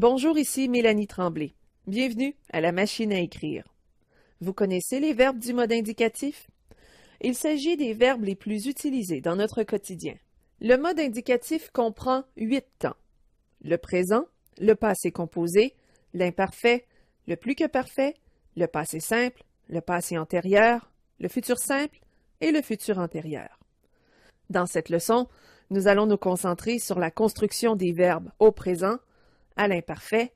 Bonjour, ici Mélanie Tremblay. Bienvenue à la machine à écrire. Vous connaissez les verbes du mode indicatif? Il s'agit des verbes les plus utilisés dans notre quotidien. Le mode indicatif comprend 8 temps. Le présent, le passé composé, l'imparfait, le plus que parfait, le passé simple, le passé antérieur, le futur simple et le futur antérieur. Dans cette leçon, nous allons nous concentrer sur la construction des verbes au présent, à l'imparfait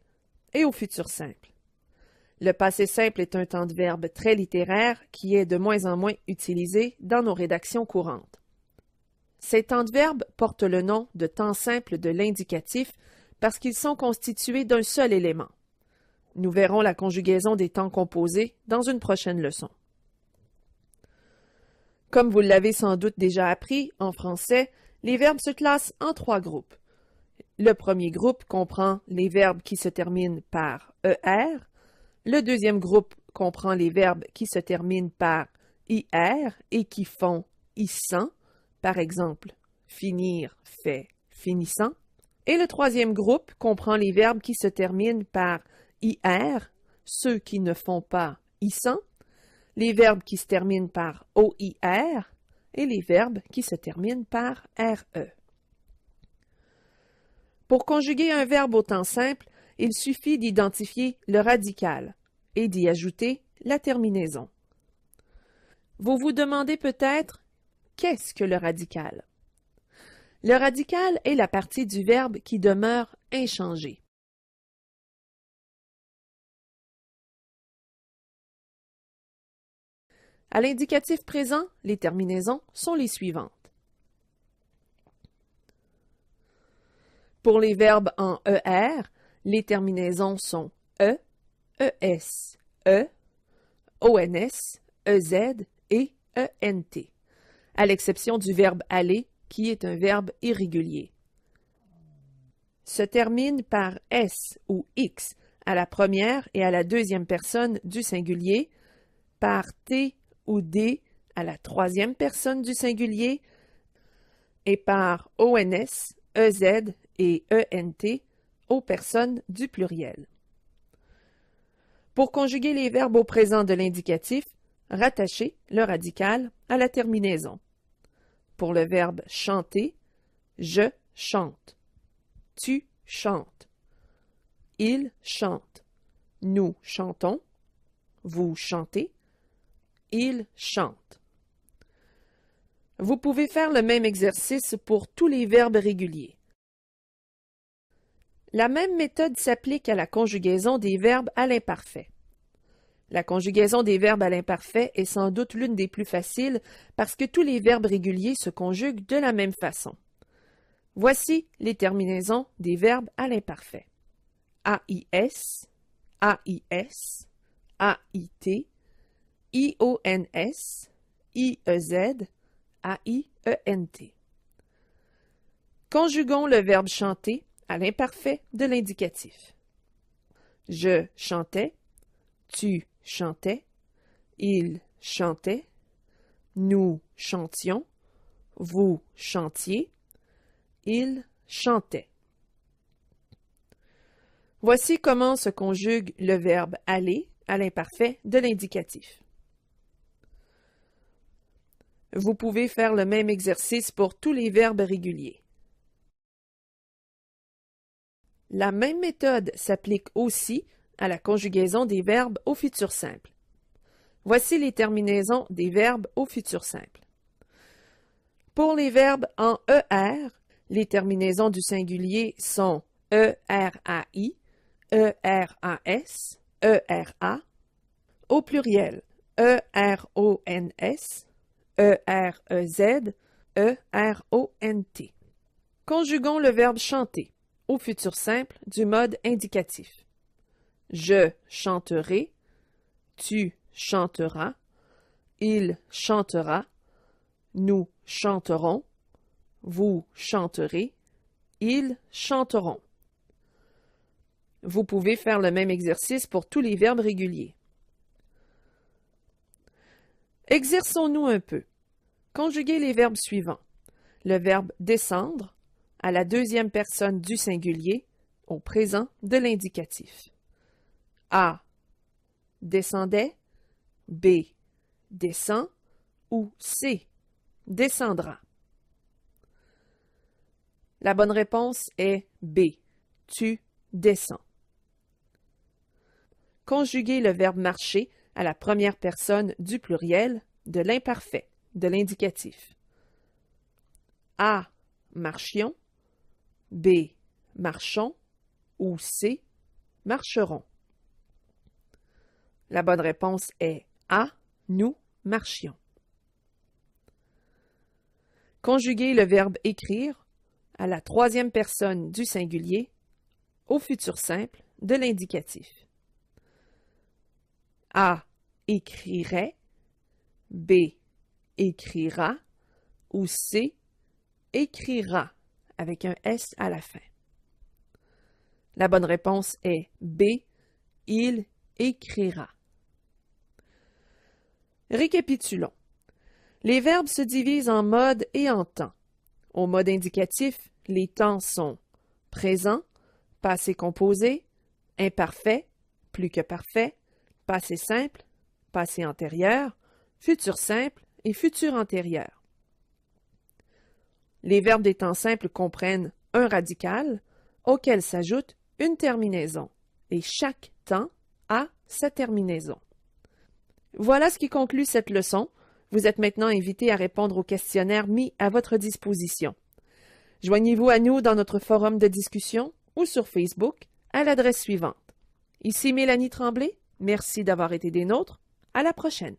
et au futur simple. Le passé simple est un temps de verbe très littéraire qui est de moins en moins utilisé dans nos rédactions courantes. Ces temps de verbe portent le nom de temps simple de l'indicatif parce qu'ils sont constitués d'un seul élément. Nous verrons la conjugaison des temps composés dans une prochaine leçon. Comme vous l'avez sans doute déjà appris, en français, les verbes se classent en 3 groupes. Le premier groupe comprend les verbes qui se terminent par ER. Le deuxième groupe comprend les verbes qui se terminent par IR et qui font ISSANT, par exemple, finir fait finissant. Et le troisième groupe comprend les verbes qui se terminent par IR, ceux qui ne font pas ISSANT, les verbes qui se terminent par OIR et les verbes qui se terminent par RE. Pour conjuguer un verbe au temps simple, il suffit d'identifier le radical et d'y ajouter la terminaison. Vous vous demandez peut-être, qu'est-ce que le radical? Le radical est la partie du verbe qui demeure inchangée. À l'indicatif présent, les terminaisons sont les suivantes. Pour les verbes en ER, les terminaisons sont E, ES, E, ONS, EZ et ENT, à l'exception du verbe aller, qui est un verbe irrégulier. Se termine par S ou X à la première et à la deuxième personne du singulier, par T ou D à la troisième personne du singulier et par ONS, EZ et ENT aux personnes du pluriel. Pour conjuguer les verbes au présent de l'indicatif, rattachez le radical à la terminaison. Pour le verbe chanter, je chante, tu chantes, il chante, nous chantons, vous chantez, il chante. Vous pouvez faire le même exercice pour tous les verbes réguliers. La même méthode s'applique à la conjugaison des verbes à l'imparfait. La conjugaison des verbes à l'imparfait est sans doute l'une des plus faciles parce que tous les verbes réguliers se conjuguent de la même façon. Voici les terminaisons des verbes à l'imparfait. AIS, AIS, AIT, IONS, IEZ, AIENT. Conjuguons le verbe chanter à l'imparfait de l'indicatif. Je chantais, tu chantais, il chantait, nous chantions, vous chantiez, il chantait. Voici comment se conjugue le verbe aller à l'imparfait de l'indicatif. Vous pouvez faire le même exercice pour tous les verbes réguliers. La même méthode s'applique aussi à la conjugaison des verbes au futur simple. Voici les terminaisons des verbes au futur simple. Pour les verbes en ER, les terminaisons du singulier sont ERAI, ERAS, ERA. Au pluriel, ERONS, EREZ, ERONT. Conjuguons le verbe chanter au futur simple du mode indicatif. Je chanterai, tu chanteras, il chantera, nous chanterons, vous chanterez, ils chanteront. Vous pouvez faire le même exercice pour tous les verbes réguliers. Exerçons-nous un peu. Conjuguez les verbes suivants. Le verbe descendre à la deuxième personne du singulier au présent de l'indicatif. A. Descendait. B. Descend. Ou C. Descendra. La bonne réponse est B. Tu descends. Conjuguez le verbe marcher à la première personne du pluriel de l'imparfait, de l'indicatif. A. Marchions. B. Marchons. Ou C. Marcherons. La bonne réponse est A. Nous marchions. Conjuguez le verbe écrire à la troisième personne du singulier au futur simple de l'indicatif. A. Écrirait. B. Écrira. Ou C. Écrira avec un S à la fin. La bonne réponse est B. Il écrira. Récapitulons. Les verbes se divisent en mode et en temps. Au mode indicatif, les temps sont présent, passé composé, imparfait, plus que parfait, passé simple, passé antérieur, futur simple et futur antérieur. Les verbes des temps simples comprennent un radical auquel s'ajoute une terminaison et chaque temps a sa terminaison. Voilà ce qui conclut cette leçon. Vous êtes maintenant invité à répondre aux questionnaires mis à votre disposition. Joignez-vous à nous dans notre forum de discussion ou sur Facebook à l'adresse suivante. Ici Mélanie Tremblay. Merci d'avoir été des nôtres. À la prochaine.